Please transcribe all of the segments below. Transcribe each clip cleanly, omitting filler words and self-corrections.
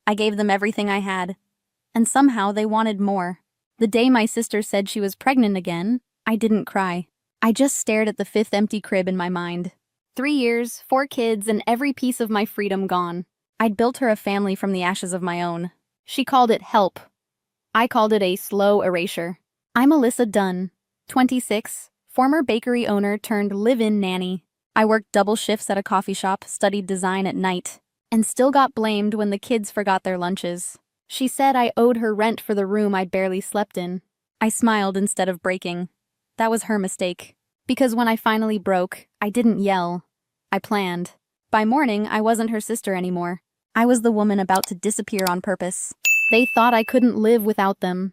I gave them everything I had. And somehow they wanted more. The day my sister said she was pregnant again, I didn't cry. I just stared at the fifth empty crib in my mind. 3 years, 4 kids, and every piece of my freedom gone. I'd built her a family from the ashes of my own. She called it help. I called it a slow erasure. I'm Alyssa Dunn, 26, former bakery owner turned live-in nanny. I worked double shifts at a coffee shop, studied design at night, and still got blamed when the kids forgot their lunches. She said I owed her rent for the room I'd barely slept in. I smiled instead of breaking. That was her mistake. Because when I finally broke, I didn't yell. I planned. By morning, I wasn't her sister anymore. I was the woman about to disappear on purpose. They thought I couldn't live without them.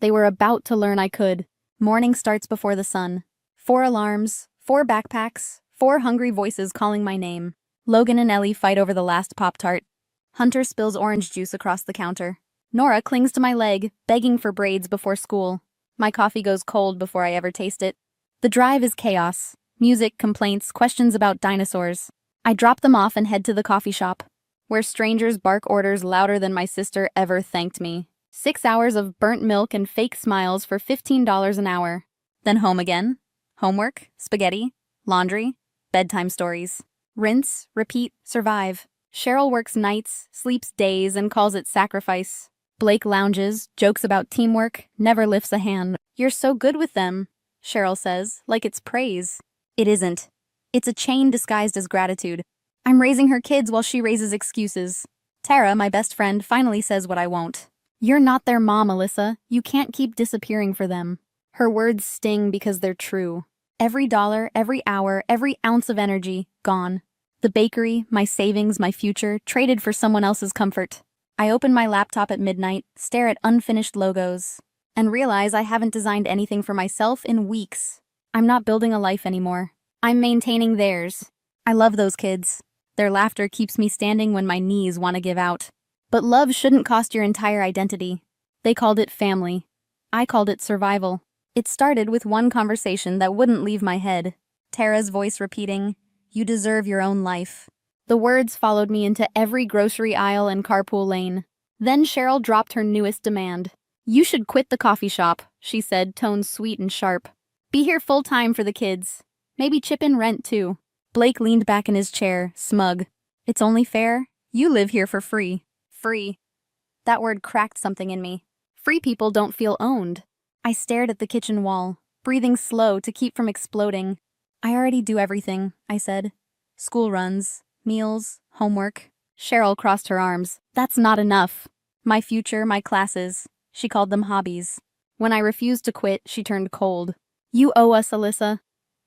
They were about to learn I could. Morning starts before the sun. 4 alarms, 4 backpacks, 4 hungry voices calling my name. Logan and Ellie fight over the last Pop-Tart. Hunter spills orange juice across the counter. Nora clings to my leg, begging for braids before school. My coffee goes cold before I ever taste it. The drive is chaos. Music, complaints, questions about dinosaurs. I drop them off and head to the coffee shop, where strangers bark orders louder than my sister ever thanked me. 6 hours of burnt milk and fake smiles for $15 an hour. Then home again. Homework, spaghetti, laundry, bedtime stories. Rinse, repeat, survive. Cheryl works nights, sleeps days, and calls it sacrifice. Blake lounges, jokes about teamwork, never lifts a hand. You're so good with them, Cheryl says, like it's praise. It isn't. It's a chain disguised as gratitude. I'm raising her kids while she raises excuses. Tara, my best friend, finally says what I won't. You're not their mom, Alyssa. You can't keep disappearing for them. Her words sting because they're true. Every dollar, every hour, every ounce of energy, gone. The bakery, my savings, my future, traded for someone else's comfort. I open my laptop at midnight, stare at unfinished logos, and realize I haven't designed anything for myself in weeks. I'm not building a life anymore. I'm maintaining theirs. I love those kids. Their laughter keeps me standing when my knees want to give out. But love shouldn't cost your entire identity. They called it family. I called it survival. It started with one conversation that wouldn't leave my head. Tara's voice repeating, "You deserve your own life." The words followed me into every grocery aisle and carpool lane. Then Cheryl dropped her newest demand. "You should quit the coffee shop," she said, tone sweet and sharp. "Be here full-time for the kids. Maybe chip in rent, too." Blake leaned back in his chair, smug. "It's only fair. You live here for free." Free. That word cracked something in me. Free people don't feel owned. I stared at the kitchen wall, breathing slow to keep from exploding. "I already do everything," I said. "School runs, meals, homework." Cheryl crossed her arms. "That's not enough. My future, my classes." She called them hobbies. When I refused to quit, she turned cold. "You owe us, Alyssa.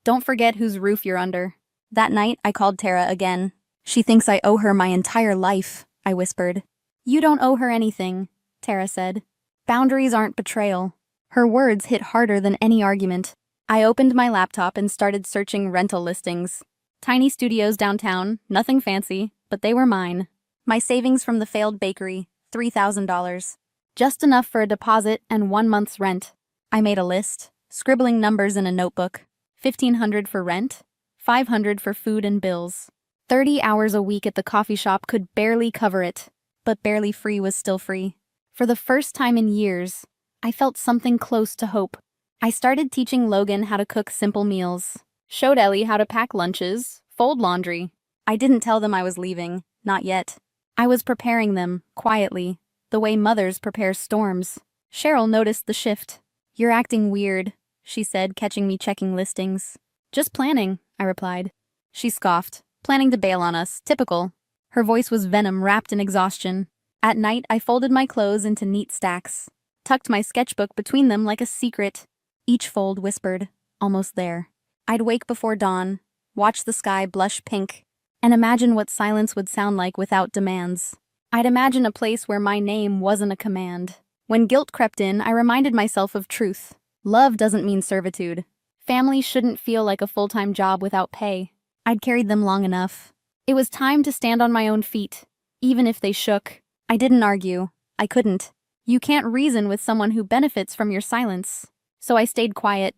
Don't forget whose roof you're under." That night, I called Tara again. "She thinks I owe her my entire life," I whispered. "You don't owe her anything," Tara said. "Boundaries aren't betrayal." Her words hit harder than any argument. I opened my laptop and started searching rental listings. Tiny studios downtown, nothing fancy, but they were mine. My savings from the failed bakery, $3,000. Just enough for a deposit and 1 month's rent. I made a list, scribbling numbers in a notebook. $1,500 for rent, $500 for food and bills. 30 hours a week at the coffee shop could barely cover it, but barely free was still free. For the first time in years, I felt something close to hope. I started teaching Logan how to cook simple meals, showed Ellie how to pack lunches, fold laundry. I didn't tell them I was leaving, not yet. I was preparing them, quietly, the way mothers prepare storms. Cheryl noticed the shift. "You're acting weird," she said, catching me checking listings. "Just planning," I replied. She scoffed, planning to bail on us, typical. Her voice was venom wrapped in exhaustion. At night, I folded my clothes into neat stacks, tucked my sketchbook between them like a secret. Each fold whispered, "Almost there." I'd wake before dawn, watch the sky blush pink, and imagine what silence would sound like without demands. I'd imagine a place where my name wasn't a command. When guilt crept in, I reminded myself of truth. Love doesn't mean servitude. Family shouldn't feel like a full-time job without pay. I'd carried them long enough. It was time to stand on my own feet, even if they shook. I didn't argue. I couldn't. You can't reason with someone who benefits from your silence. So I stayed quiet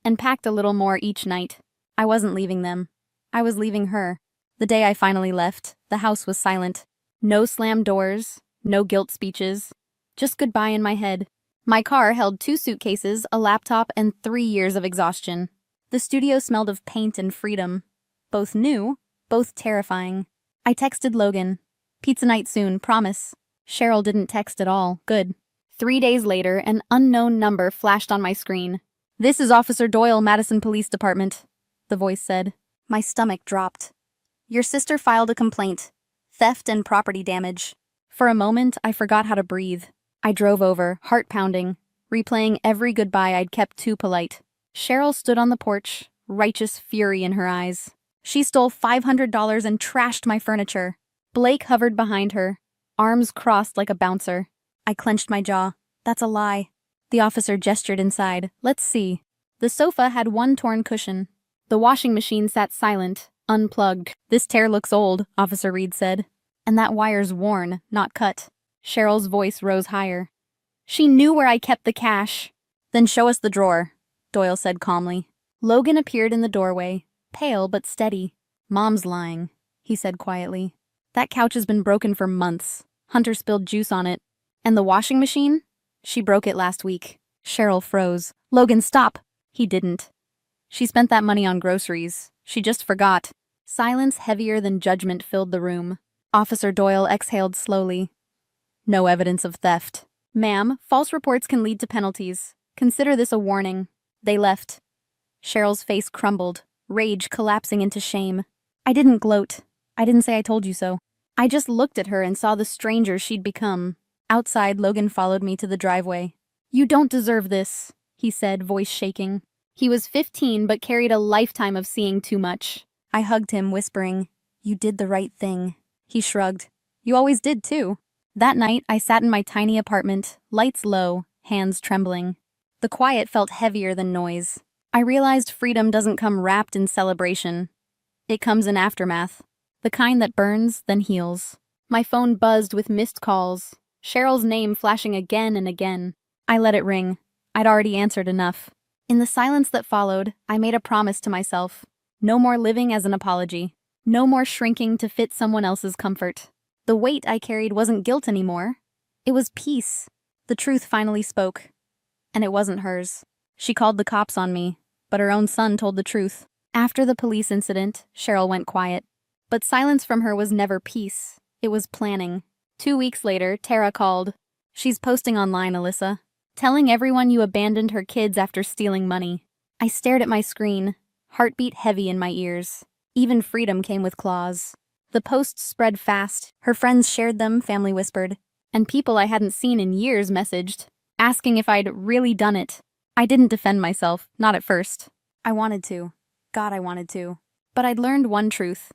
and packed a little more each night. I wasn't leaving them. I was leaving her. The day I finally left, the house was silent. No slammed doors, No guilt speeches. Just goodbye in my head. My car held 2 suitcases, a laptop, and 3 years of exhaustion. The studio smelled of paint and freedom. Both new, both terrifying. I texted Logan. Pizza night soon, promise. Cheryl didn't text at all. Good. 3 days later, an unknown number flashed on my screen. "This is Officer Doyle, Madison Police Department," the voice said. My stomach dropped. "Your sister filed a complaint. Theft and property damage." For a moment, I forgot how to breathe. I drove over, heart pounding, replaying every goodbye I'd kept too polite. Cheryl stood on the porch, righteous fury in her eyes. She stole $500 and trashed my furniture. Blake hovered behind her, arms crossed like a bouncer. I clenched my jaw. "That's a lie." The officer gestured inside. "Let's see." The sofa had 1 torn cushion. The washing machine sat silent, unplugged. "This tear looks old," Officer Reed said. "And that wire's worn, not cut." Cheryl's voice rose higher. "She knew where I kept the cash." "Then show us the drawer," Doyle said calmly. Logan appeared in the doorway, pale but steady. "Mom's lying," he said quietly. "That couch has been broken for months. Hunter spilled juice on it. And the washing machine? She broke it last week." Cheryl froze. "Logan, stop!" He didn't. "She spent that money on groceries. She just forgot." Silence heavier than judgment filled the room. Officer Doyle exhaled slowly. "No evidence of theft." "Ma'am, false reports can lead to penalties. Consider this a warning." They left. Cheryl's face crumbled, rage collapsing into shame. I didn't gloat. I didn't say I told you so. I just looked at her and saw the stranger she'd become. Outside, Logan followed me to the driveway. "You don't deserve this," he said, voice shaking. He was 15 but carried a lifetime of seeing too much. I hugged him, whispering, "You did the right thing." He shrugged. "You always did, too." That night, I sat in my tiny apartment, lights low, hands trembling. The quiet felt heavier than noise. I realized freedom doesn't come wrapped in celebration. It comes in aftermath, the kind that burns, then heals. My phone buzzed with missed calls, Cheryl's name flashing again and again. I let it ring. I'd already answered enough. In the silence that followed, I made a promise to myself. No more living as an apology. No more shrinking to fit someone else's comfort. The weight I carried wasn't guilt anymore. It was peace. The truth finally spoke. And it wasn't hers. She called the cops on me, but her own son told the truth. After the police incident, Cheryl went quiet. But silence from her was never peace. It was planning. 2 weeks later, Tara called. "She's posting online, Alyssa. Telling everyone you abandoned her kids after stealing money." I stared at my screen, heartbeat heavy in my ears. Even freedom came with claws. The posts spread fast. Her friends shared them, family whispered. And people I hadn't seen in years messaged, asking if I'd really done it. I didn't defend myself, not at first. I wanted to. God, I wanted to. But I'd learned one truth.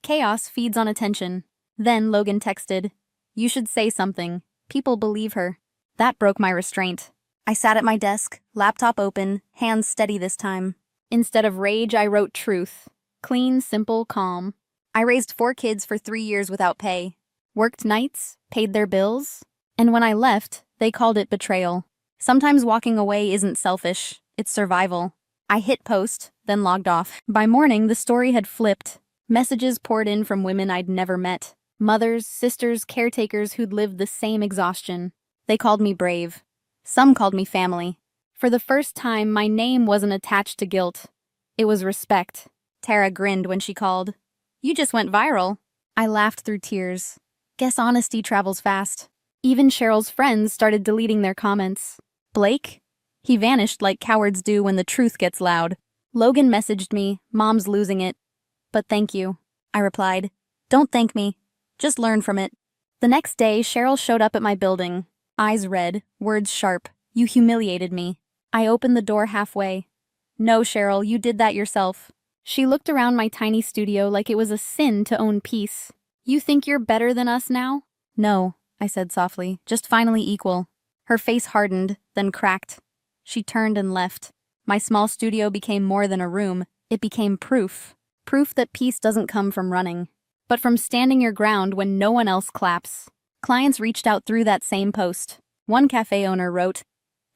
Chaos feeds on attention. Then Logan texted, "You should say something. People believe her." That broke my restraint. I sat at my desk, laptop open, hands steady this time. Instead of rage, I wrote truth. Clean, simple, calm. I raised 4 kids for 3 years without pay. Worked nights, paid their bills. And when I left, they called it betrayal. Sometimes walking away isn't selfish, it's survival. I hit post, then logged off. By morning, the story had flipped. Messages poured in from women I'd never met. Mothers, sisters, caretakers who'd lived the same exhaustion. They called me brave. Some called me family. For the first time, my name wasn't attached to guilt. It was respect. Tara grinned when she called. "You just went viral." I laughed through tears. Guess honesty travels fast. Even Cheryl's friends started deleting their comments. Blake? He vanished like cowards do when the truth gets loud. Logan messaged me, "Mom's losing it." "But thank you," I replied. "Don't thank me. Just learn from it." The next day, Cheryl showed up at my building. Eyes red, words sharp. "You humiliated me." I opened the door halfway. "No, Cheryl, you did that yourself." She looked around my tiny studio like it was a sin to own peace. "You think you're better than us now?" "No," I said softly, "just finally equal." Her face hardened, then cracked. She turned and left. My small studio became more than a room. It became proof. Proof that peace doesn't come from running, but from standing your ground when no one else claps. Clients reached out through that same post. One cafe owner wrote,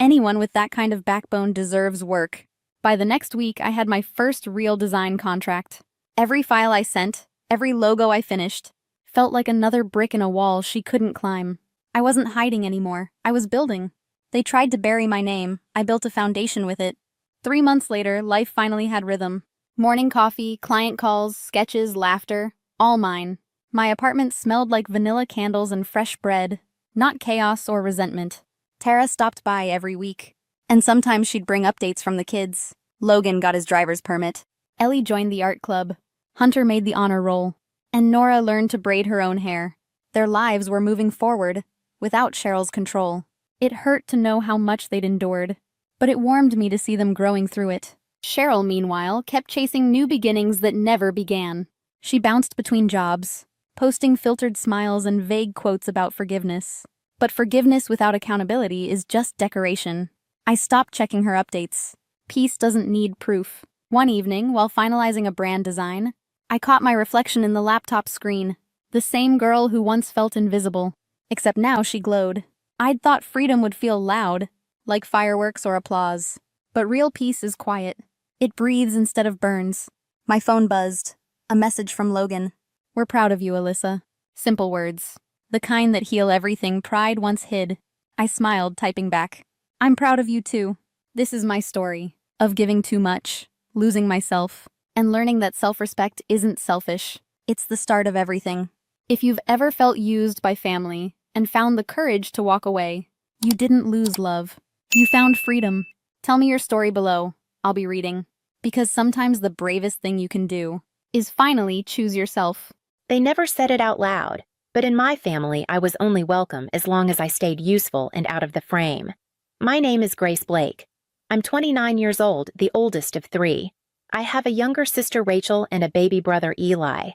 "Anyone with that kind of backbone deserves work." By the next week, I had my first real design contract. Every file I sent, every logo I finished, felt like another brick in a wall she couldn't climb. I wasn't hiding anymore. I was building. They tried to bury my name. I built a foundation with it. 3 months later, life finally had rhythm. Morning coffee, client calls, sketches, laughter, all mine. My apartment smelled like vanilla candles and fresh bread, not chaos or resentment. Tara stopped by every week, and sometimes she'd bring updates from the kids. Logan got his driver's permit. Ellie joined the art club. Hunter made the honor roll. And Nora learned to braid her own hair. Their lives were moving forward, without Cheryl's control. It hurt to know how much they'd endured, but it warmed me to see them growing through it. Cheryl, meanwhile, kept chasing new beginnings that never began. She bounced between jobs, posting filtered smiles and vague quotes about forgiveness. But forgiveness without accountability is just decoration. I stopped checking her updates. Peace doesn't need proof. One evening, while finalizing a brand design, I caught my reflection in the laptop screen. The same girl who once felt invisible, except now she glowed. I'd thought freedom would feel loud, like fireworks or applause. But real peace is quiet. It breathes instead of burns. My phone buzzed. A message from Logan. "We're proud of you, Alyssa." Simple words. The kind that heal everything pride once hid. I smiled, typing back. "I'm proud of you too." This is my story. Of giving too much, losing myself, and learning that self-respect isn't selfish. It's the start of everything. If you've ever felt used by family and found the courage to walk away, you didn't lose love. You found freedom. Tell me your story below. I'll be reading. Because sometimes the bravest thing you can do is finally choose yourself. They never said it out loud, but in my family I was only welcome as long as I stayed useful and out of the frame. My name is Grace Blake. I'm 29 years old, the oldest of 3. I have a younger sister Rachel and a baby brother Eli.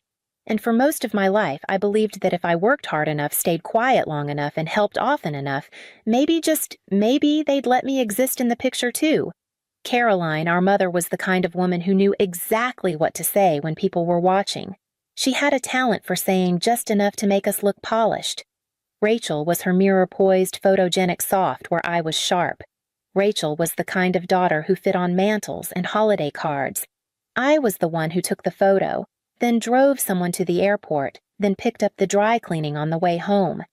And for most of my life, I believed that if I worked hard enough, stayed quiet long enough, and helped often enough, maybe, just maybe, they'd let me exist in the picture too. Caroline, our mother, was the kind of woman who knew exactly what to say when people were watching. She had a talent for saying just enough to make us look polished. Rachel was her mirror-poised, photogenic soft where I was sharp. Rachel was the kind of daughter who fit on mantles and holiday cards. I was the one who took the photo, then drove someone to the airport, then picked up the dry cleaning on the way home.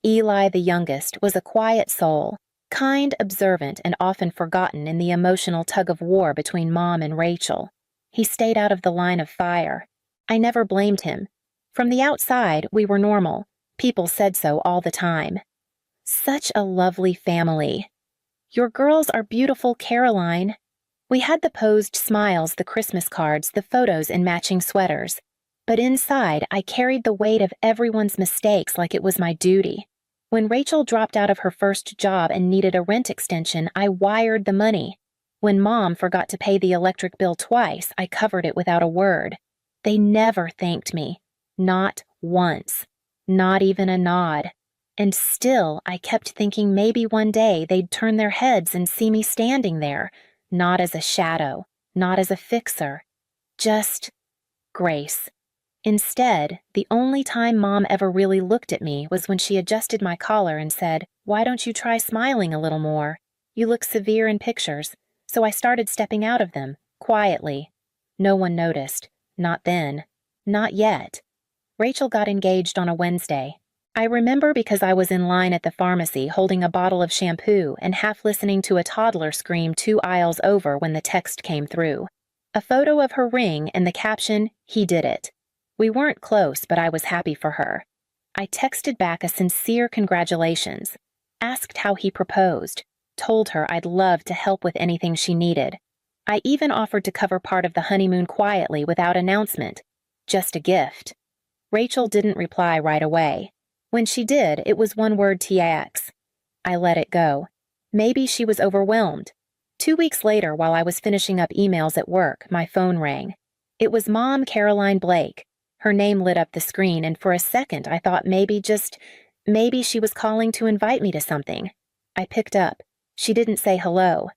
Eli, the youngest, was a quiet soul, kind, observant, and often forgotten in the emotional tug-of-war between Mom and Rachel. He stayed out of the line of fire. I never blamed him. From the outside, we were normal. People said so all the time. Such a lovely family. Your girls are beautiful, Caroline. We had the posed smiles, the Christmas cards, the photos in matching sweaters. But inside, I carried the weight of everyone's mistakes like it was my duty. When Rachel dropped out of her first job and needed a rent extension, I wired the money. When Mom forgot to pay the electric bill twice, I covered it without a word. They never thanked me. Not once. Not even a nod. And still, I kept thinking maybe one day they'd turn their heads and see me standing there, not as a shadow, not as a fixer, just Grace. Instead, the only time Mom ever really looked at me was when she adjusted my collar and said, "Why don't you try smiling a little more? You look severe in pictures." So I started stepping out of them, quietly. No one noticed. Not then. Not yet. Rachel got engaged on a Wednesday. I remember because I was in line at the pharmacy holding a bottle of shampoo and half listening to a toddler scream 2 aisles over when the text came through. A photo of her ring and the caption, "He did it." We weren't close, but I was happy for her. I texted back a sincere congratulations, asked how he proposed, told her I'd love to help with anything she needed. I even offered to cover part of the honeymoon quietly without announcement. Just a gift. Rachel didn't reply right away. When she did, it was one word TX. I let it go. Maybe she was overwhelmed. 2 weeks later, while I was finishing up emails at work, my phone rang. It was Mom Caroline Blake. Her name lit up the screen, and for a second I thought maybe she was calling to invite me to something. I picked up. She didn't say hello.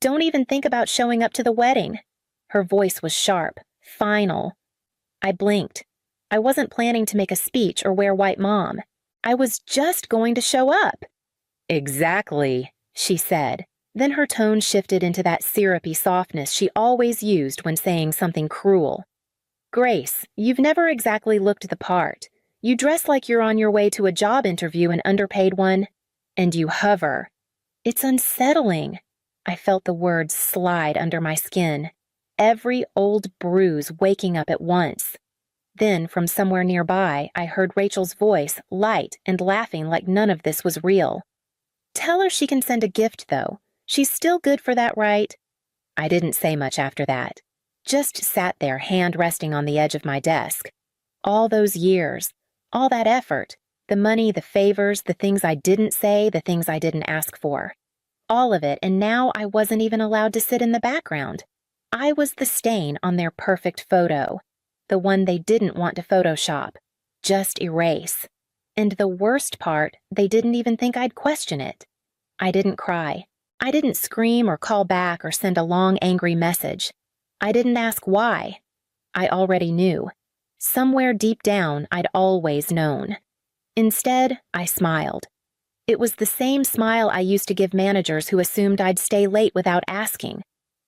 "Don't even think about showing up to the wedding." Her voice was sharp, final. I blinked. I wasn't planning to make a speech or wear white mom. I was just going to show up. "Exactly," she said. Then her tone shifted into that syrupy softness she always used when saying something cruel. "Grace, you've never exactly looked the part. You dress like you're on your way to a job interview, an underpaid one, and you hover. It's unsettling. I felt the words slide under my skin, every old bruise waking up at once. Then, from somewhere nearby, I heard Rachel's voice, light and laughing like none of this was real. Tell her she can send a gift, though. She's still good for that, right? I didn't say much after that. Just sat there, hand resting on the edge of my desk. All those years, all that effort, the money, the favors, the things I didn't say, the things I didn't ask for. All of it, and now I wasn't even allowed to sit in the background. I was the stain on their perfect photo, the one they didn't want to Photoshop, just erase. And the worst part, they didn't even think I'd question it. I didn't cry. I didn't scream or call back or send a long, angry message. I didn't ask why. I already knew. Somewhere deep down, I'd always known. Instead, I smiled. It was the same smile I used to give managers who assumed I'd stay late without asking.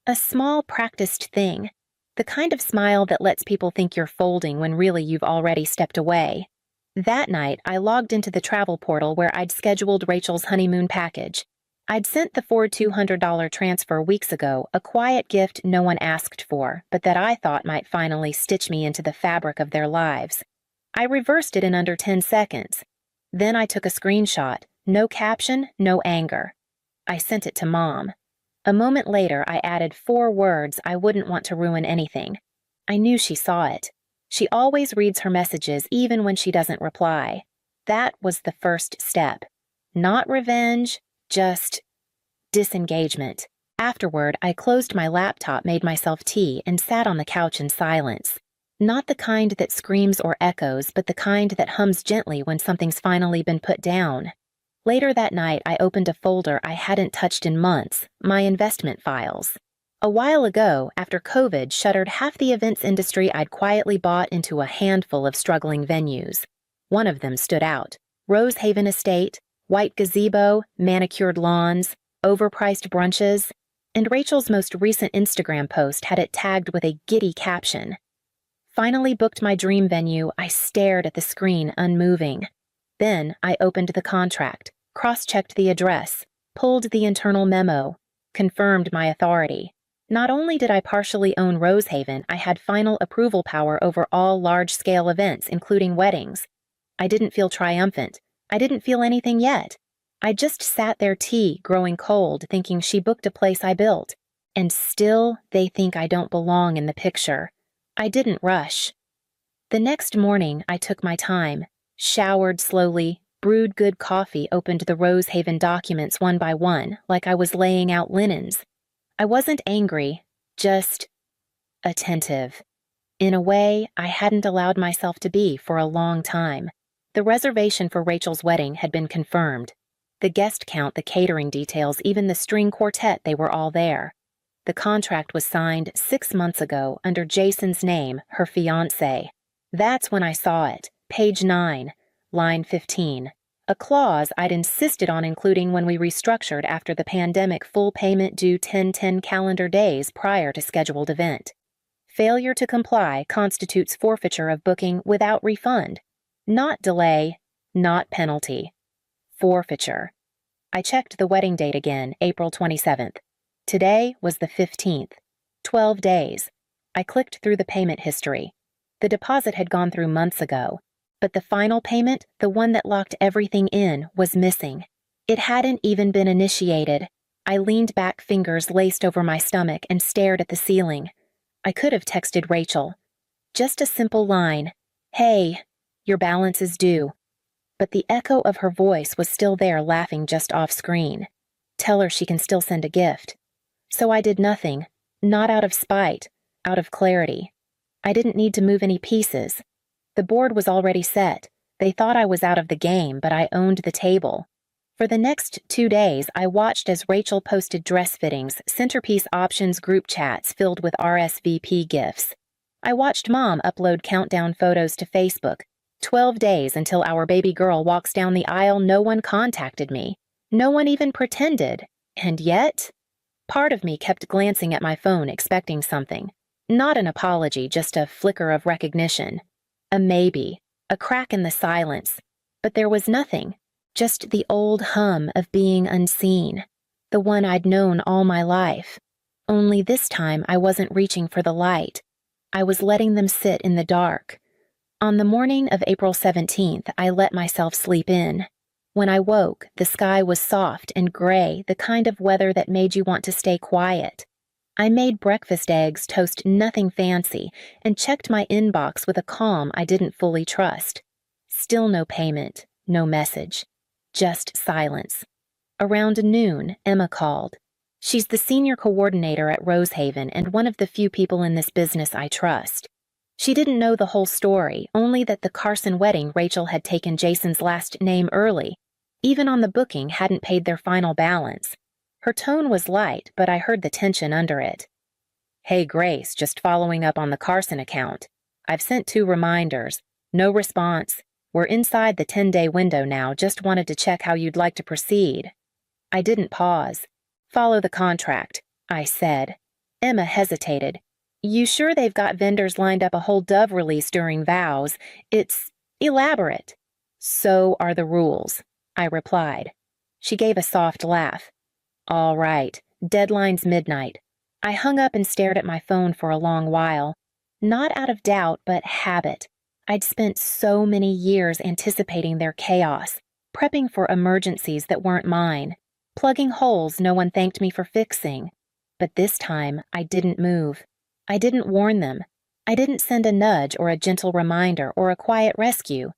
A small, practiced thing. The kind of smile that lets people think you're folding when really you've already stepped away. That night, I logged into the travel portal where I'd scheduled Rachel's honeymoon package. I'd sent the Ford $200 transfer weeks ago, a quiet gift no one asked for, but that I thought might finally stitch me into the fabric of their lives. I reversed it in under 10 seconds. Then I took a screenshot. No caption, no anger. I sent it to Mom. A moment later, I added 4 words I wouldn't want to ruin anything. I knew she saw it. She always reads her messages even when she doesn't reply. That was the first step. Not revenge, just disengagement. Afterward, I closed my laptop, made myself tea, and sat on the couch in silence. Not the kind that screams or echoes, but the kind that hums gently when something's finally been put down. Later that night, I opened a folder I hadn't touched in months, my investment files. A while ago, after COVID shuttered half the events industry, I'd quietly bought into a handful of struggling venues. One of them stood out. Rosehaven Estate, white gazebo, manicured lawns, overpriced brunches, and Rachel's most recent Instagram post had it tagged with a giddy caption. Finally booked my dream venue, I stared at the screen, unmoving. Then I opened the contract, cross-checked the address, pulled the internal memo, confirmed my authority. Not only did I partially own Rosehaven, I had final approval power over all large-scale events, including weddings. I didn't feel triumphant. I didn't feel anything yet. I just sat there, tea growing cold, thinking she booked a place I built. And still, they think I don't belong in the picture. I didn't rush. The next morning, I took my time, showered slowly, brewed good coffee, opened the Rosehaven documents one by one, like I was laying out linens. I wasn't angry, just attentive. In a way, I hadn't allowed myself to be for a long time. The reservation for Rachel's wedding had been confirmed. The guest count, the catering details, even the string quartet, they were all there. The contract was signed 6 months ago under Jason's name, her fiancé. That's when I saw it, page 9, line 15. A clause I'd insisted on including when we restructured after the pandemic, full payment due 10 calendar days prior to scheduled event. Failure to comply constitutes forfeiture of booking without refund. Not delay, not penalty. Forfeiture. I checked the wedding date again, April 27th. Today was the 15th. 12 days. I clicked through the payment history. The deposit had gone through months ago, but the final payment, the one that locked everything in, was missing. It hadn't even been initiated. I leaned back, fingers laced over my stomach, and stared at the ceiling. I could have texted Rachel. Just a simple line, "Hey, your balance is due." But the echo of her voice was still there, laughing just off screen. Tell her she can still send a gift. So I did nothing, not out of spite, out of clarity. I didn't need to move any pieces. The board was already set. They thought I was out of the game, but I owned the table. For the next 2 days, I watched as Rachel posted dress fittings, centerpiece options, group chats filled with RSVP gifts. I watched Mom upload countdown photos to Facebook. 12 days until our baby girl walks down the aisle, no one contacted me. No one even pretended. And yet, part of me kept glancing at my phone, expecting something. Not an apology, just a flicker of recognition. A maybe. A crack in the silence, but there was nothing, just the old hum of being unseen, the one I'd known all my life. Only this time I wasn't reaching for the light. I was letting them sit in the dark. On the morning of April 17th, I let myself sleep in. When I woke, the sky was soft and gray, the kind of weather that made you want to stay quiet. I made breakfast eggs toast nothing fancy and checked my inbox with a calm I didn't fully trust. Still no payment, no message. Just silence. Around noon, Emma called. She's the senior coordinator at Rosehaven and one of the few people in this business I trust. She didn't know the whole story, only that the Carson wedding Rachel had taken Jason's last name early, even on the booking hadn't paid their final balance. Her tone was light, but I heard the tension under it. "Hey Grace, just following up on the Carson account. I've sent 2 reminders. No response. We're inside the 10-day window now, just wanted to check how you'd like to proceed." I didn't pause. "Follow the contract," I said. Emma hesitated. "You sure they've got vendors lined up a whole Dove release during vows? It's elaborate." "So are the rules," I replied. She gave a soft laugh. "All right, deadline's midnight." I hung up and stared at my phone for a long while. Not out of doubt, but habit. I'd spent so many years anticipating their chaos, prepping for emergencies that weren't mine, plugging holes no one thanked me for fixing. But this time, I didn't move. I didn't warn them. I didn't send a nudge or a gentle reminder or a quiet rescue.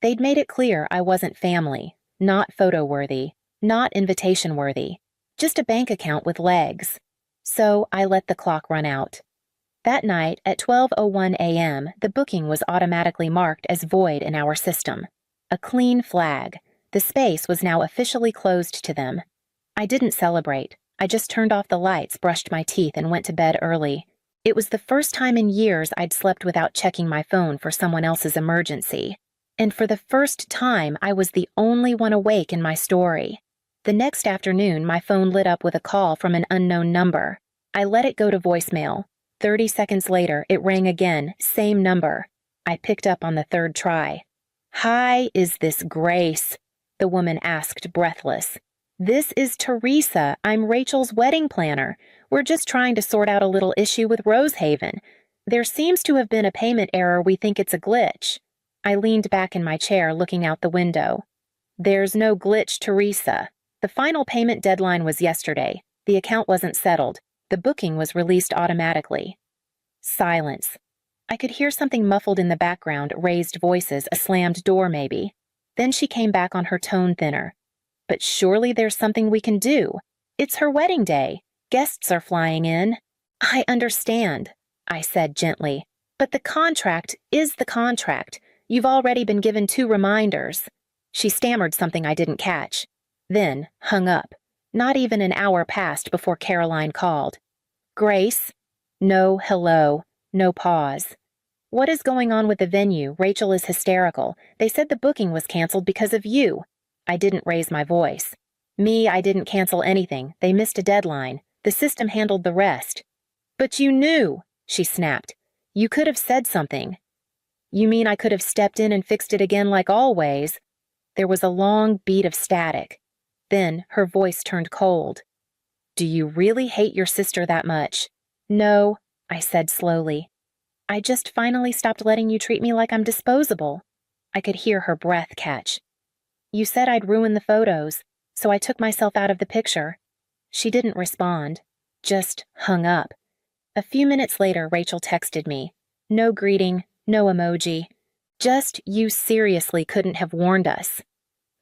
They'd made it clear I wasn't family, not photo-worthy, not invitation-worthy, just a bank account with legs. So I let the clock run out. That night, at 12:01 a.m., the booking was automatically marked as void in our system. A clean flag. The space was now officially closed to them. I didn't celebrate. I just turned off the lights, brushed my teeth, and went to bed early. It was the first time in years I'd slept without checking my phone for someone else's emergency. And for the first time, I was the only one awake in my story. The next afternoon, my phone lit up with a call from an unknown number. I let it go to voicemail. 30 seconds later, it rang again, same number. I picked up on the 3rd try. "Hi, is this Grace?" the woman asked, breathless. "This is Teresa. I'm Rachel's wedding planner. We're just trying to sort out a little issue with Rosehaven. There seems to have been a payment error. We think it's a glitch." I leaned back in my chair, looking out the window. "There's no glitch, Teresa. The final payment deadline was yesterday. The account wasn't settled. The booking was released automatically." Silence. I could hear something muffled in the background, raised voices, a slammed door maybe. Then she came back on her tone thinner. "But surely there's something we can do. It's her wedding day. Guests are flying in." "I understand," I said gently. "But the contract is the contract. You've already been given 2 reminders." She stammered something I didn't catch. Then hung up. Not even an hour passed before Caroline called. "Grace?" No hello, no pause. "What is going on with the venue? Rachel is hysterical. They said the booking was canceled because of you." I didn't raise my voice. I didn't cancel anything. They missed a deadline. The system handled the rest." "But you knew," she snapped. "You could have said something." "You mean I could have stepped in and fixed it again like always?" There was a long beat of static. Then her voice turned cold. "Do you really hate your sister that much?" "No," I said slowly. "I just finally stopped letting you treat me like I'm disposable." I could hear her breath catch. "You said I'd ruin the photos, so I took myself out of the picture." She didn't respond, just hung up. A few minutes later, Rachel texted me. No greeting, no emoji. Just, "You seriously couldn't have warned us."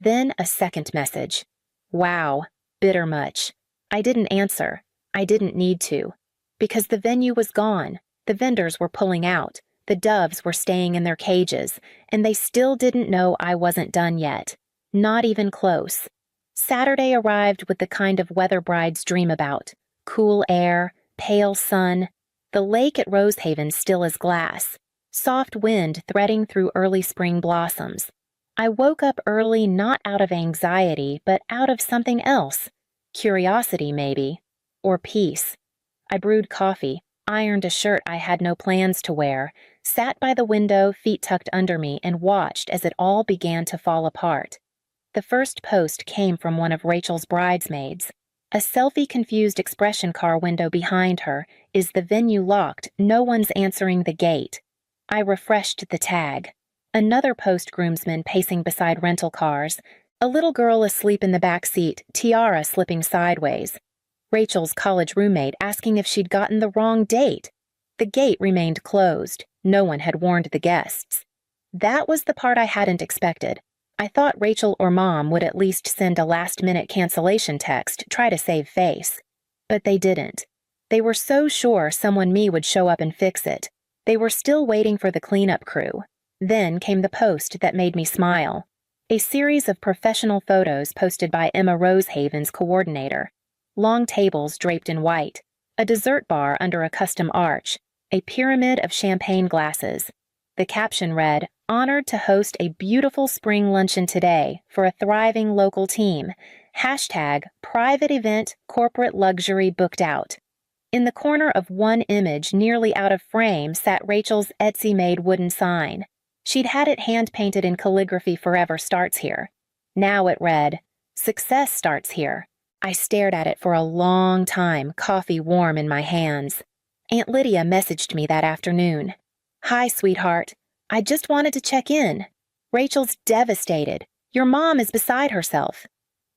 Then a second message. "Wow, bitter much." I didn't answer. I didn't need to. Because the venue was gone. The vendors were pulling out. The doves were staying in their cages. And they still didn't know I wasn't done yet. Not even close. Saturday arrived with the kind of weather brides dream about. Cool air, pale sun. The lake at Rosehaven still as glass. Soft wind threading through early spring blossoms. I woke up early not out of anxiety, but out of something else. Curiosity, maybe. Or peace. I brewed coffee, ironed a shirt I had no plans to wear, Sat by the window, feet tucked under me, and watched as it all began to fall apart. The first post came from one of Rachel's bridesmaids. A selfie-confused expression car window behind her. Is the venue locked? No one's answering the gate. I refreshed the tag. Another post-groomsman pacing beside rental cars. A little girl asleep in the back seat, tiara slipping sideways. Rachel's college roommate asking if she'd gotten the wrong date. The gate remained closed. No one had warned the guests. That was the part I hadn't expected. I thought Rachel or Mom would at least send a last-minute cancellation text, try to save face. But they didn't. They were so sure someone me would show up and fix it. They were still waiting for the cleanup crew. Then came the post that made me smile. A series of professional photos posted by Emma Rosehaven's coordinator. Long tables draped in white. A dessert bar under a custom arch. A pyramid of champagne glasses. The caption read, "Honored to host a beautiful spring luncheon today for a thriving local team. Hashtag private event corporate luxury booked out." In the corner of one image, nearly out of frame, sat Rachel's Etsy-made wooden sign. She'd had it hand-painted in calligraphy "Forever starts here." Now it read, "Success starts here." I stared at it for a long time, coffee warm in my hands. Aunt Lydia messaged me that afternoon. "Hi, sweetheart. I just wanted to check in. Rachel's devastated. Your mom is beside herself."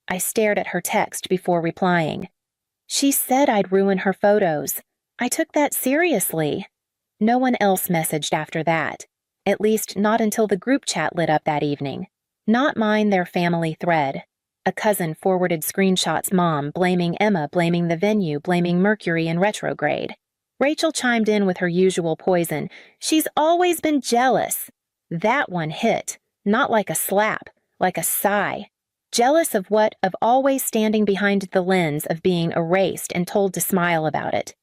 I stared at her text before replying. "She said I'd ruin her photos. I took that seriously." No one else messaged after that. At least not until the group chat lit up that evening. Not mine, their family thread. A cousin forwarded screenshots, Mom blaming Emma, blaming the venue, blaming Mercury in retrograde. Rachel chimed in with her usual poison. "She's always been jealous." That one hit, not like a slap, like a sigh. Jealous of what? Of always standing behind the lens of being erased and told to smile about it.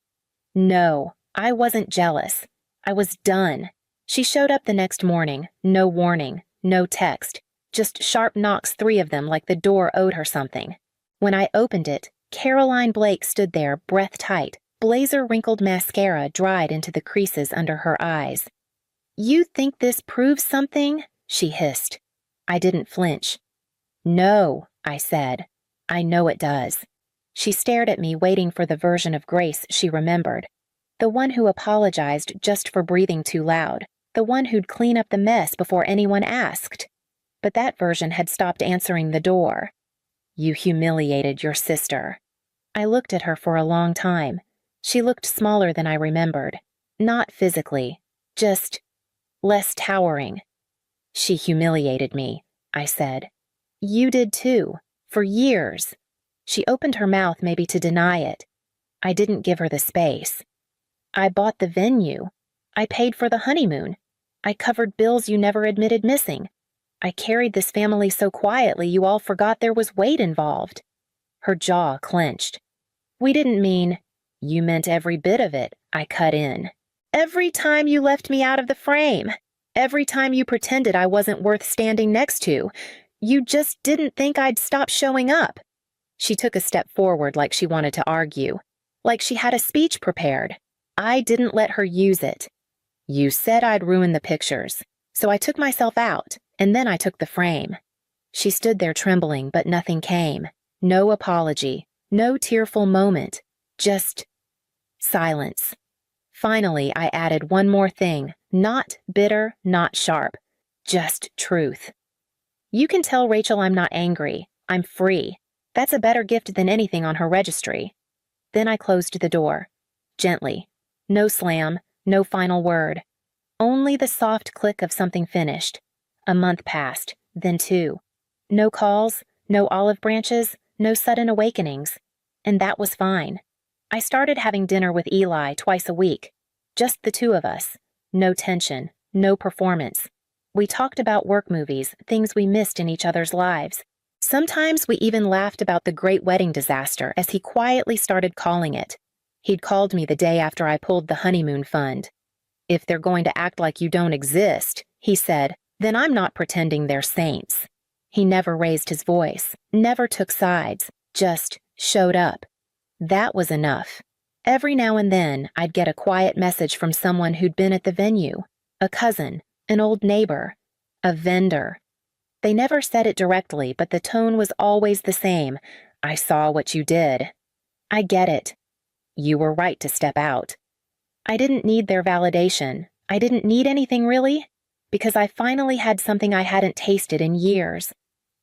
No, I wasn't jealous. I was done. She showed up the next morning, no warning, no text, just sharp knocks, 3 of them, like the door owed her something. When I opened it, Caroline Blake stood there, breath tight, blazer-wrinkled mascara dried into the creases under her eyes. "You think this proves something?" she hissed. I didn't flinch. "No," I said. "I know it does." She stared at me, waiting for the version of Grace she remembered. The one who apologized just for breathing too loud. The one who'd clean up the mess before anyone asked. But that version had stopped answering the door. "You humiliated your sister." I looked at her for a long time. She looked smaller than I remembered. Not physically, just less towering. "She humiliated me," I said. "You did too, for years." She opened her mouth, maybe to deny it. I didn't give her the space. "I bought the venue. I paid for the honeymoon. I covered bills you never admitted missing. I carried this family so quietly you all forgot there was weight involved." Her jaw clenched. "We didn't mean—" "You meant every bit of it," I cut in. "Every time you left me out of the frame. Every time you pretended I wasn't worth standing next to. You just didn't think I'd stop showing up." She took a step forward like she wanted to argue, like she had a speech prepared. I didn't let her use it. "You said I'd ruin the pictures, so I took myself out, and then I took the frame." She stood there trembling, but nothing came. No apology, no tearful moment, just silence. Finally, I added one more thing, not bitter, not sharp, just truth. "You can tell Rachel I'm not angry. I'm free. That's a better gift than anything on her registry." Then I closed the door. Gently. No slam, no final word. Only the soft click of something finished. A month passed, then 2. No calls, no olive branches, no sudden awakenings. And that was fine. I started having dinner with Eli twice a week. Just the 2 of us. No tension, no performance. We talked about work movies, things we missed in each other's lives. Sometimes we even laughed about the great wedding disaster, as he quietly started calling it. He'd called me the day after I pulled the honeymoon fund. "If they're going to act like you don't exist," he said, "then I'm not pretending they're saints." He never raised his voice, never took sides, just showed up. That was enough. Every now and then, I'd get a quiet message from someone who'd been at the venue. a cousin, an old neighbor, a vendor. They never said it directly, but the tone was always the same. I saw what you did. I get it. You were right to step out. I didn't need their validation. I didn't need anything really, because I finally had something I hadn't tasted in years.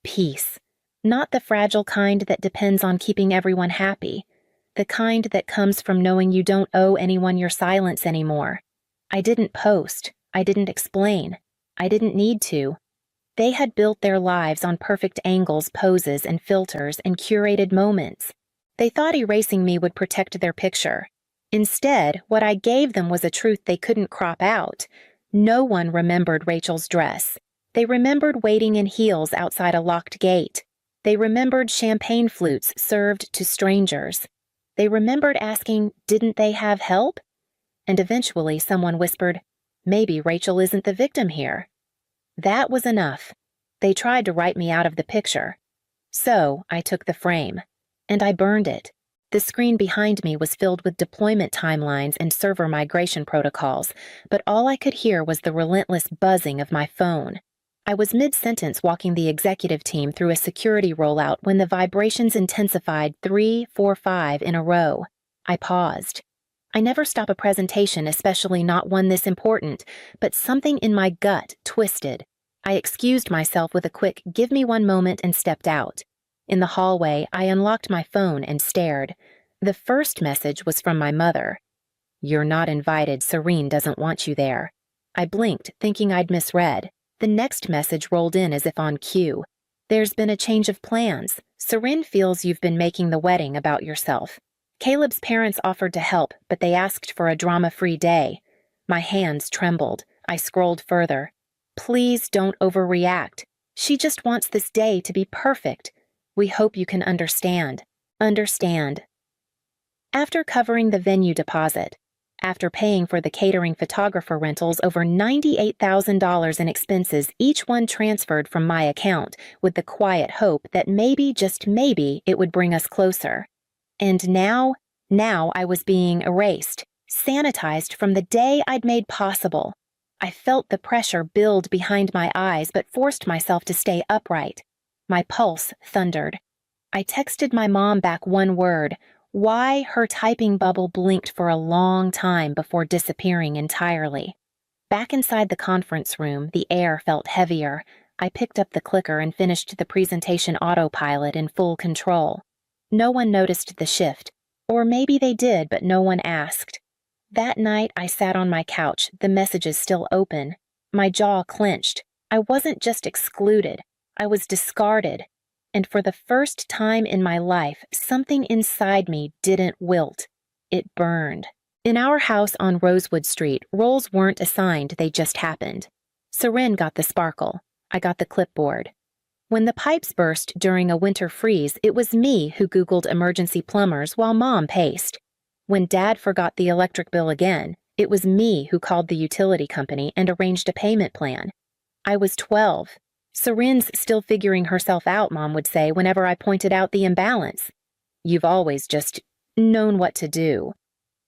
Peace. Not the fragile kind that depends on keeping everyone happy. The kind that comes from knowing you don't owe anyone your silence anymore. I didn't post. I didn't explain. I didn't need to. They had built their lives on perfect angles, poses, and filters and curated moments. They thought erasing me would protect their picture. Instead, what I gave them was a truth they couldn't crop out. No one remembered Rachel's dress. They remembered waiting in heels outside a locked gate. They remembered champagne flutes served to strangers. They remembered asking, didn't they have help? And eventually someone whispered, maybe Rachel isn't the victim here. That was enough. They tried to write me out of the picture. So I took the frame. And I burned it. The screen behind me was filled with deployment timelines and server migration protocols, but all I could hear was the relentless buzzing of my phone. I was mid-sentence walking the executive team through a security rollout when the vibrations intensified 3, 4, 5 in a row. I paused. I never stop a presentation, especially not one this important, but something in my gut twisted. I excused myself with a quick, give me one moment, and stepped out. In the hallway, I unlocked my phone and stared. The first message was from my mother. You're not invited, Serene doesn't want you there. I blinked, thinking I'd misread. The next message rolled in as if on cue. There's been a change of plans. Serene feels you've been making the wedding about yourself. Caleb's parents offered to help, but they asked for a drama-free day. My hands trembled. I scrolled further. Please don't overreact. She just wants this day to be perfect. We hope you can understand. Understand. After covering the venue deposit, after paying for the catering photographer rentals over $98,000 in expenses, each one transferred from my account with the quiet hope that maybe, just maybe, it would bring us closer. And now I was being erased, sanitized from the day I'd made possible. I felt the pressure build behind my eyes but forced myself to stay upright. My pulse thundered. I texted my mom back one word. Why? Her typing bubble blinked for a long time before disappearing entirely. Back inside the conference room, the air felt heavier. I picked up the clicker and finished the presentation autopilot in full control. No one noticed the shift. Or maybe they did, but no one asked. That night, I sat on my couch, the messages still open. My jaw clenched. I wasn't just excluded. I was discarded. And for the first time in my life, something inside me didn't wilt. It burned. In our house on Rosewood Street, roles weren't assigned, they just happened. Serene got the sparkle. I got the clipboard. When the pipes burst during a winter freeze, it was me who Googled emergency plumbers while Mom paced. When Dad forgot the electric bill again, it was me who called the utility company and arranged a payment plan. I was 12. Serene's still figuring herself out, Mom would say whenever I pointed out the imbalance. You've always just known what to do.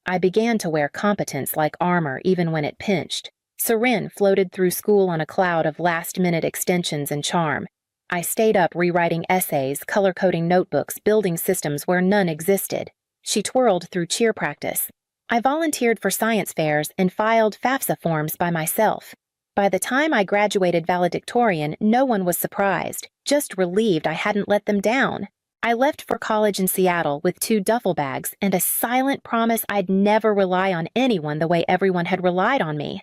I began to wear competence like armor even when it pinched. Serene floated through school on a cloud of last-minute extensions and charm. I stayed up rewriting essays, color-coding notebooks, building systems where none existed. She twirled through cheer practice. I volunteered for science fairs and filed FAFSA forms by myself. By the time I graduated valedictorian, no one was surprised, just relieved I hadn't let them down. I left for college in Seattle with 2 duffel bags and a silent promise I'd never rely on anyone the way everyone had relied on me.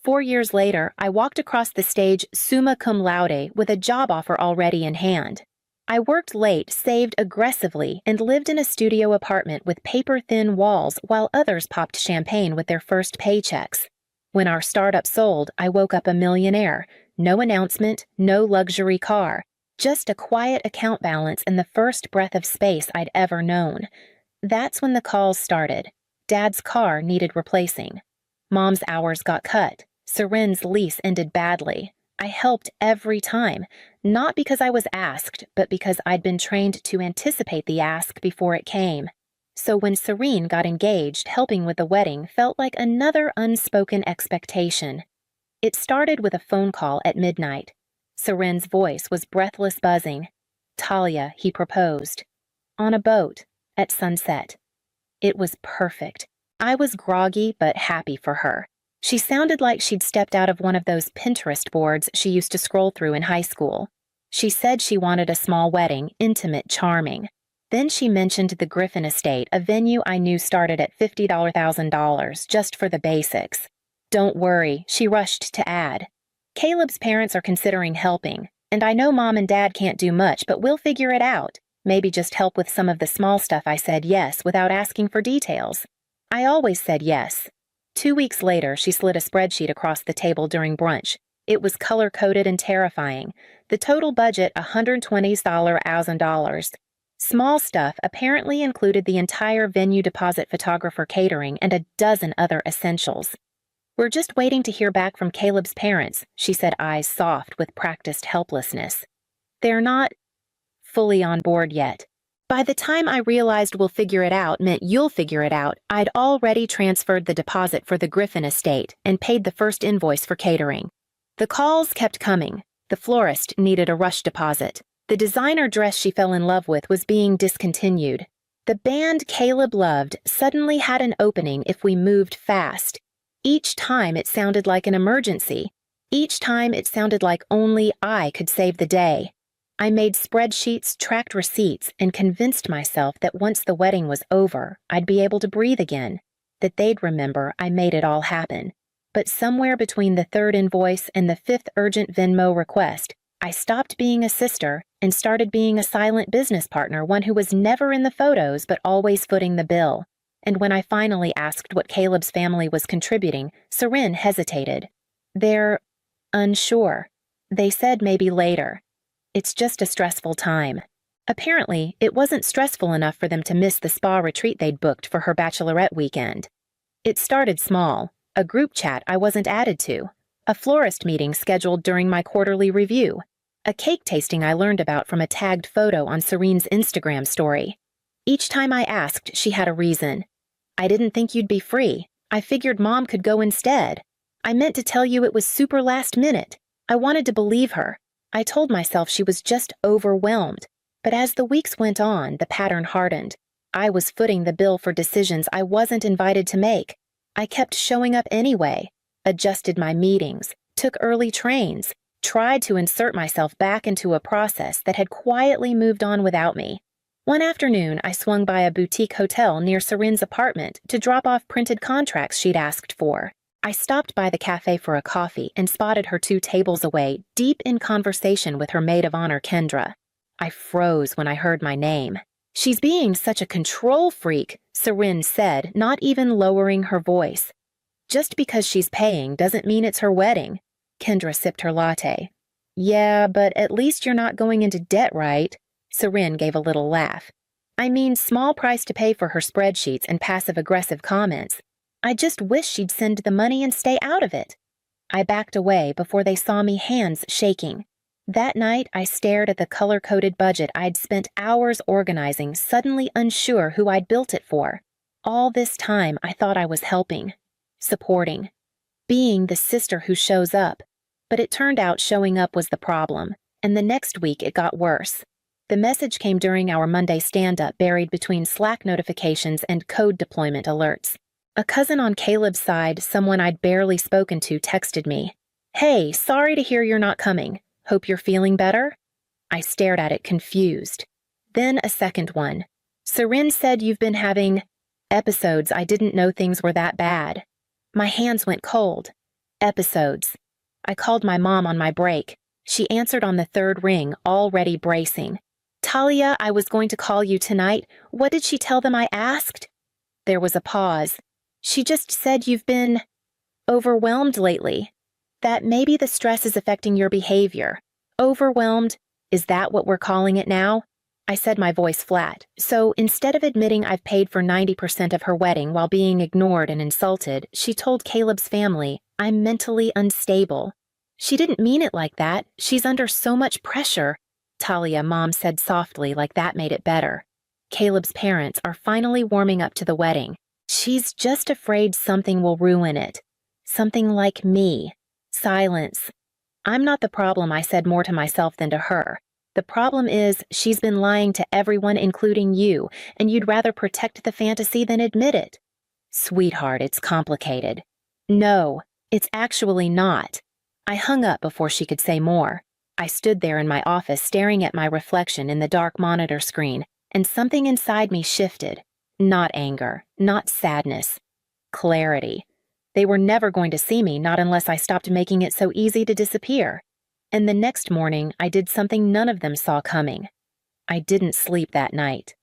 4 years later, I walked across the stage summa cum laude with a job offer already in hand. I worked late, saved aggressively, and lived in a studio apartment with paper-thin walls while others popped champagne with their first paychecks. When our startup sold, I woke up a millionaire. No announcement, no luxury car, just a quiet account balance and the first breath of space I'd ever known. That's when the calls started. Dad's car needed replacing. Mom's hours got cut. Serene's lease ended badly. I helped every time, not because I was asked, but because I'd been trained to anticipate the ask before it came. So when Serene got engaged, helping with the wedding felt like another unspoken expectation. It started with a phone call at midnight. Seren's voice was breathless buzzing. Talia, he proposed. On a boat, at sunset. It was perfect. I was groggy but happy for her. She sounded like she'd stepped out of one of those Pinterest boards she used to scroll through in high school. She said she wanted a small wedding, intimate, charming. Then she mentioned the Griffin Estate, a venue I knew started at $50,000 just for the basics. Don't worry, she rushed to add. Caleb's parents are considering helping, and I know Mom and Dad can't do much, but we'll figure it out. Maybe just help with some of the small stuff. I said yes without asking for details. I always said yes. 2 weeks later, she slid a spreadsheet across the table during brunch. It was color-coded and terrifying. The total budget, $120,000. Small stuff apparently included the entire venue deposit, photographer, catering, and a dozen other essentials. We're just waiting to hear back from Caleb's parents, she said, eyes soft with practiced helplessness. They're not fully on board yet. By the time I realized we'll figure it out meant you'll figure it out, I'd already transferred the deposit for the Griffin Estate and paid the first invoice for catering. The calls kept coming. The florist needed a rush deposit. The designer dress she fell in love with was being discontinued. The band Caleb loved suddenly had an opening if we moved fast. Each time it sounded like an emergency. Each time it sounded like only I could save the day. I made spreadsheets, tracked receipts, and convinced myself that once the wedding was over, I'd be able to breathe again, that they'd remember I made it all happen. But somewhere between the third invoice and the fifth urgent Venmo request, I stopped being a sister and started being a silent business partner, one who was never in the photos but always footing the bill. And when I finally asked what Caleb's family was contributing, Seren hesitated. They're unsure. They said maybe later. It's just a stressful time. Apparently, it wasn't stressful enough for them to miss the spa retreat they'd booked for her bachelorette weekend. It started small, a group chat I wasn't added to, a florist meeting scheduled during my quarterly review, a cake tasting I learned about from a tagged photo on Serene's Instagram story. Each time I asked, she had a reason. I didn't think you'd be free. I figured Mom could go instead. I meant to tell you it was super last minute. I wanted to believe her. I told myself she was just overwhelmed. But as the weeks went on, the pattern hardened. I was footing the bill for decisions I wasn't invited to make. I kept showing up anyway, adjusted my meetings, took early trains, tried to insert myself back into a process that had quietly moved on without me. One afternoon, I swung by a boutique hotel near Serene's apartment to drop off printed contracts she'd asked for. I stopped by the cafe for a coffee and spotted her 2 tables away, deep in conversation with her maid of honor, Kendra. I froze when I heard my name. She's being such a control freak, Serene said, not even lowering her voice. Just because she's paying doesn't mean it's her wedding. Kendra sipped her latte. Yeah, but at least you're not going into debt, right? Serene gave a little laugh. I mean, small price to pay for her spreadsheets and passive-aggressive comments. I just wish she'd send the money and stay out of it. I backed away before they saw me, hands shaking. That night, I stared at the color-coded budget I'd spent hours organizing, suddenly unsure who I'd built it for. All this time, I thought I was helping, supporting, being the sister who shows up. But it turned out showing up was the problem, and the next week it got worse. The message came during our Monday stand-up, buried between Slack notifications and code deployment alerts. A cousin on Caleb's side, someone I'd barely spoken to, texted me. Hey, sorry to hear you're not coming. Hope you're feeling better? I stared at it, confused. Then a second one. Serene said you've been having episodes. I didn't know things were that bad. My hands went cold. Episodes. I called my mom on my break. She answered on the third ring, already bracing. Talia, I was going to call you tonight. What did she tell them I asked? There was a pause. She just said you've been overwhelmed lately. That maybe the stress is affecting your behavior. Overwhelmed? Is that what we're calling it now? I said, my voice flat. So instead of admitting I've paid for 90% of her wedding while being ignored and insulted, she told Caleb's family, I'm mentally unstable. She didn't mean it like that. She's under so much pressure. Talia, Mom said softly, like that made it better. Caleb's parents are finally warming up to the wedding. She's just afraid something will ruin it. Something like me. Silence. I'm not the problem, I said more to myself than to her. The problem is she's been lying to everyone, including you, and you'd rather protect the fantasy than admit it. Sweetheart, it's complicated. No, it's actually not. I hung up before she could say more. I stood there in my office staring at my reflection in the dark monitor screen, and something inside me shifted. Not anger, not sadness. Clarity. They were never going to see me, not unless I stopped making it so easy to disappear. And the next morning, I did something none of them saw coming. I didn't sleep that night.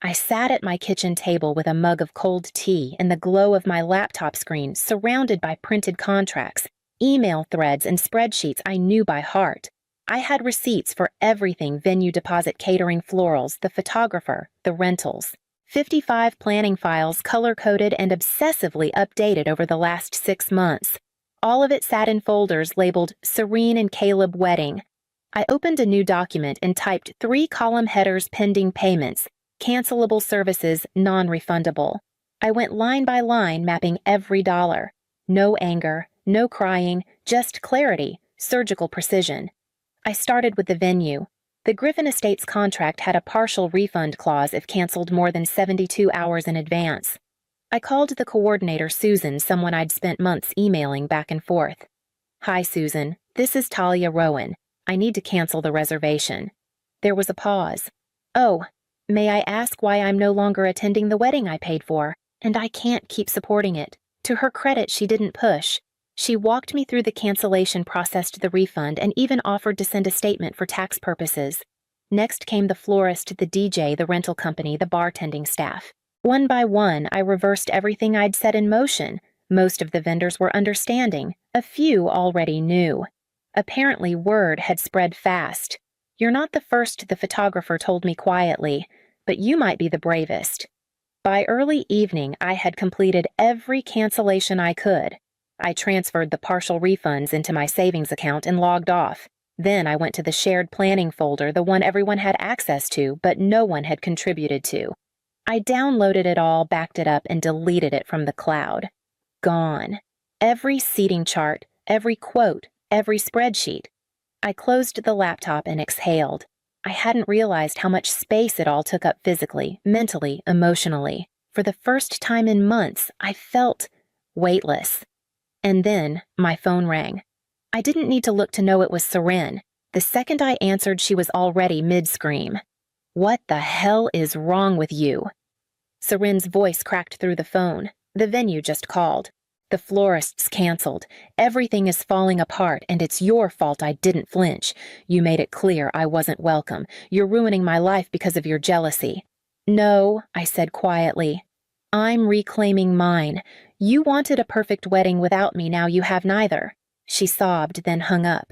I sat at my kitchen table with a mug of cold tea in the glow of my laptop screen, surrounded by printed contracts, email threads, and spreadsheets I knew by heart. I had receipts for everything: venue deposit, catering, florals, the photographer, the rentals. 55 planning files color-coded and obsessively updated over the last 6 months. All of it sat in folders labeled Serene and Caleb Wedding. I opened a new document and typed 3 column headers: pending payments, cancelable services, non-refundable. I went line by line, mapping every dollar. No anger, no crying, just clarity, surgical precision. I started with the venue. The Griffin Estates contract had a partial refund clause if canceled more than 72 hours in advance. I called the coordinator, Susan, someone I'd spent months emailing back and forth. "Hi, Susan. This is Talia Rowan. I need to cancel the reservation." There was a pause. "Oh, may I ask why I'm no longer attending the wedding I paid for? And I can't keep supporting it." To her credit, she didn't push. She walked me through the cancellation, processed the refund, and even offered to send a statement for tax purposes. Next came the florist, the DJ, the rental company, the bartending staff. One by one, I reversed everything I'd set in motion. Most of the vendors were understanding. A few already knew. Apparently, word had spread fast. "You're not the first," the photographer told me quietly, "but you might be the bravest." By early evening, I had completed every cancellation I could. I transferred the partial refunds into my savings account and logged off. Then I went to the shared planning folder, the one everyone had access to, but no one had contributed to. I downloaded it all, backed it up, and deleted it from the cloud. Gone. Every seating chart, every quote, every spreadsheet. I closed the laptop and exhaled. I hadn't realized how much space it all took up physically, mentally, emotionally. For the first time in months, I felt weightless. And then my phone rang. I didn't need to look to know it was Seren. The second I answered, she was already mid-scream. "What the hell is wrong with you?" Seren's voice cracked through the phone. "The venue just called. The florist's canceled. Everything is falling apart, and it's your fault I didn't flinch. You made it clear I wasn't welcome. You're ruining my life because of your jealousy." "No," I said quietly. "I'm reclaiming mine. You wanted a perfect wedding without me, now you have neither." She sobbed, then hung up.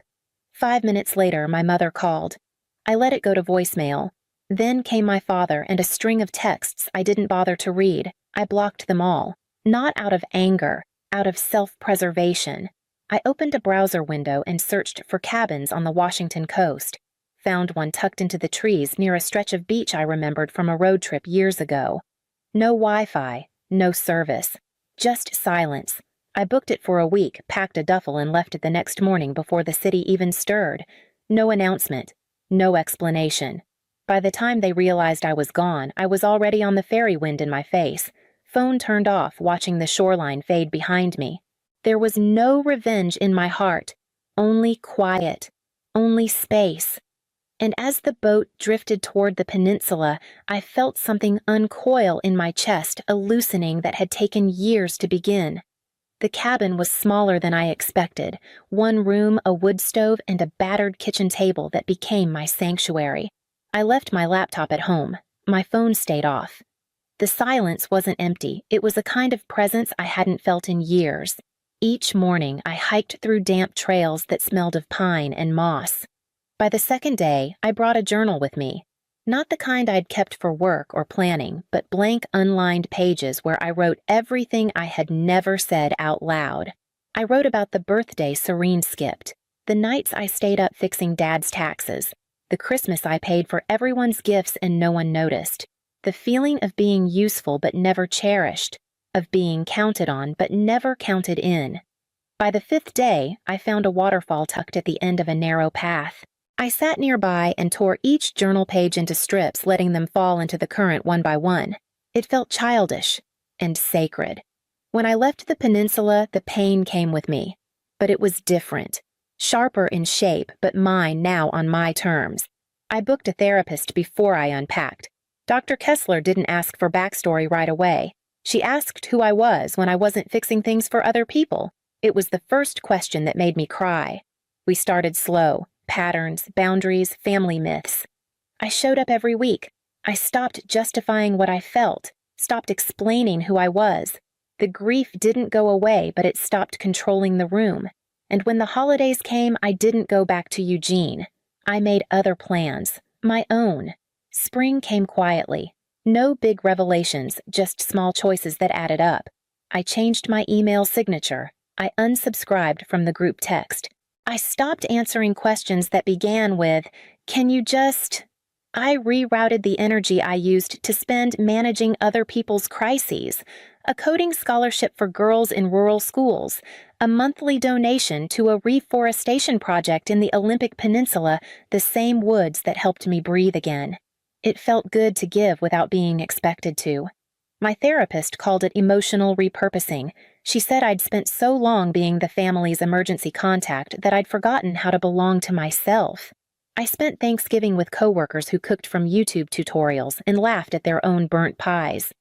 5 minutes later, my mother called. I let it go to voicemail. Then came my father and a string of texts I didn't bother to read. I blocked them all. Not out of anger, out of self-preservation. I opened a browser window and searched for cabins on the Washington coast. Found one tucked into the trees near a stretch of beach I remembered from a road trip years ago. No Wi-Fi, no service. Just silence. I booked it for a week, packed a duffel, and left it the next morning before the city even stirred. No announcement. No explanation. By the time they realized I was gone, I was already on the ferry, wind in my face. Phone turned off, watching the shoreline fade behind me. There was no revenge in my heart. Only quiet. Only space. And as the boat drifted toward the peninsula, I felt something uncoil in my chest, a loosening that had taken years to begin. The cabin was smaller than I expected. 1 room, a wood stove, and a battered kitchen table that became my sanctuary. I left my laptop at home. My phone stayed off. The silence wasn't empty. It was a kind of presence I hadn't felt in years. Each morning, I hiked through damp trails that smelled of pine and moss. By the second day, I brought a journal with me. Not the kind I'd kept for work or planning, but blank, unlined pages where I wrote everything I had never said out loud. I wrote about the birthday Serene skipped, the nights I stayed up fixing Dad's taxes, the Christmas I paid for everyone's gifts and no one noticed, the feeling of being useful but never cherished, of being counted on but never counted in. By the 5th day, I found a waterfall tucked at the end of a narrow path. I sat nearby and tore each journal page into strips, letting them fall into the current one by one. It felt childish and sacred. When I left the peninsula, the pain came with me. But it was different. Sharper in shape, but mine now on my terms. I booked a therapist before I unpacked. Dr. Kessler didn't ask for backstory right away. She asked who I was when I wasn't fixing things for other people. It was the first question that made me cry. We started slow. Patterns, boundaries, family myths. I showed up every week. I stopped justifying what I felt, stopped explaining who I was. The grief didn't go away, but it stopped controlling the room. And when the holidays came, I didn't go back to Eugene. I made other plans, my own. Spring came quietly. No big revelations, just small choices that added up. I changed my email signature. I unsubscribed from the group text. I stopped answering questions that began with, "Can you just..." I rerouted the energy I used to spend managing other people's crises, a coding scholarship for girls in rural schools, a monthly donation to a reforestation project in the Olympic Peninsula, the same woods that helped me breathe again. It felt good to give without being expected to. My therapist called it emotional repurposing. She said I'd spent so long being the family's emergency contact that I'd forgotten how to belong to myself. I spent Thanksgiving with coworkers who cooked from YouTube tutorials and laughed at their own burnt pies.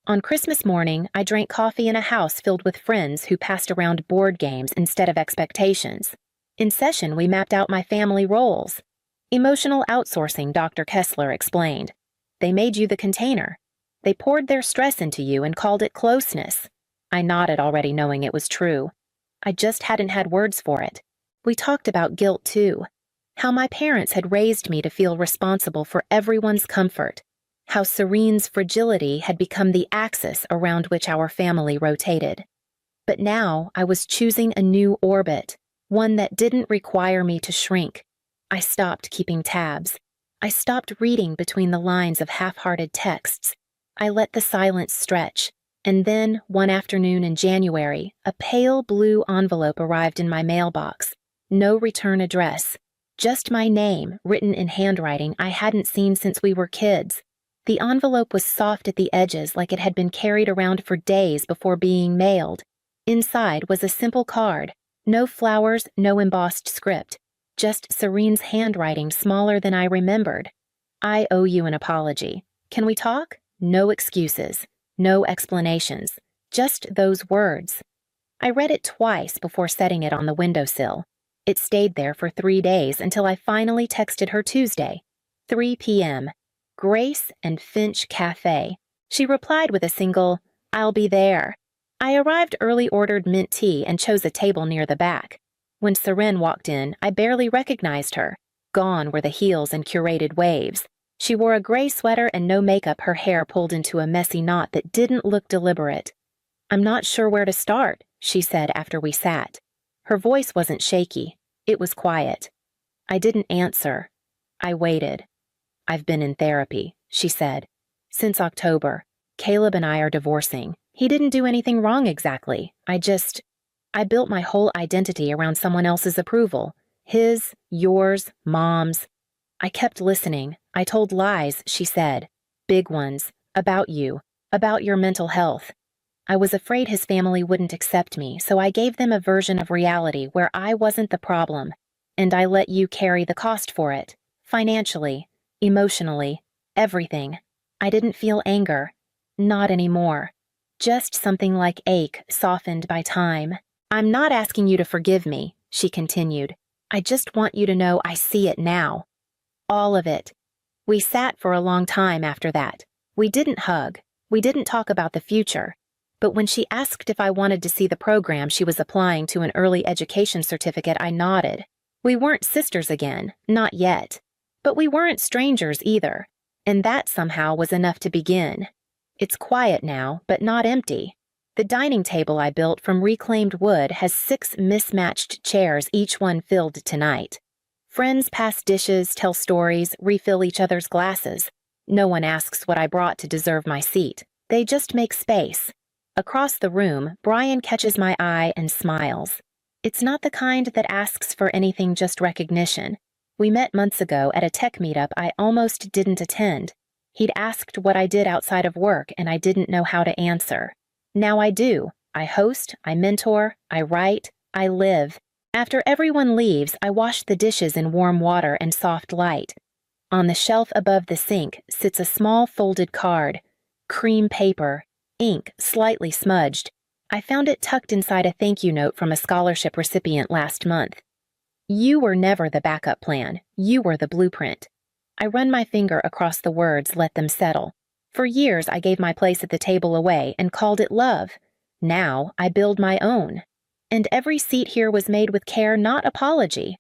On Christmas morning, I drank coffee in a house filled with friends who passed around board games instead of expectations. In session, we mapped out my family roles. Emotional outsourcing, Dr. Kessler explained. They made you the container. They poured their stress into you and called it closeness. I nodded, already knowing it was true. I just hadn't had words for it. We talked about guilt, too. How my parents had raised me to feel responsible for everyone's comfort. How Serene's fragility had become the axis around which our family rotated. But now I was choosing a new orbit, one that didn't require me to shrink. I stopped keeping tabs. I stopped reading between the lines of half-hearted texts. I let the silence stretch. And then, one afternoon in January, a pale blue envelope arrived in my mailbox. No return address. Just my name, written in handwriting I hadn't seen since we were kids. The envelope was soft at the edges, like it had been carried around for days before being mailed. Inside was a simple card. No flowers, no embossed script. Just Serene's handwriting, smaller than I remembered. "I owe you an apology. Can we talk? No excuses. No explanations, just those words." I read it twice before setting it on the windowsill. It stayed there for 3 days until I finally texted her Tuesday, 3 p.m., Grace and Finch Cafe. She replied with a single, "I'll be there." I arrived early, ordered mint tea, and chose a table near the back. When Serene walked in, I barely recognized her. Gone were the heels and curated waves. She wore a gray sweater and no makeup, her hair pulled into a messy knot that didn't look deliberate. "I'm not sure where to start," she said after we sat. Her voice wasn't shaky. It was quiet. I didn't answer. I waited. "I've been in therapy," she said. "Since October. Caleb and I are divorcing. He didn't do anything wrong exactly. I built my whole identity around someone else's approval. His, yours, Mom's. I kept listening. I told lies," she said. "Big ones. About you. About your mental health. I was afraid his family wouldn't accept me, so I gave them a version of reality where I wasn't the problem. And I let you carry the cost for it. Financially, emotionally, everything. I didn't feel anger. Not anymore. Just something like ache, softened by time. I'm not asking you to forgive me," she continued. "I just want you to know I see it now. All of it." We sat for a long time after that. We didn't hug. We didn't talk about the future. But when she asked if I wanted to see the program she was applying to, an early education certificate, I nodded. We weren't sisters again, not yet. But we weren't strangers either. And that somehow was enough to begin. It's quiet now, but not empty. The dining table I built from reclaimed wood has 6 mismatched chairs, each one filled tonight. Friends pass dishes, tell stories, refill each other's glasses. No one asks what I brought to deserve my seat. They just make space. Across the room, Brian catches my eye and smiles. It's not the kind that asks for anything, just recognition. We met months ago at a tech meetup I almost didn't attend. He'd asked what I did outside of work, and I didn't know how to answer. Now I do. I host, I mentor, I write, I live. After everyone leaves, I wash the dishes in warm water and soft light. On the shelf above the sink sits a small folded card. Cream paper, ink slightly smudged. I found it tucked inside a thank you note from a scholarship recipient last month. You were never the backup plan. You were the blueprint. I run my finger across the words, let them settle. For years, I gave my place at the table away and called it love. Now, I build my own. And every seat here was made with care, not apology.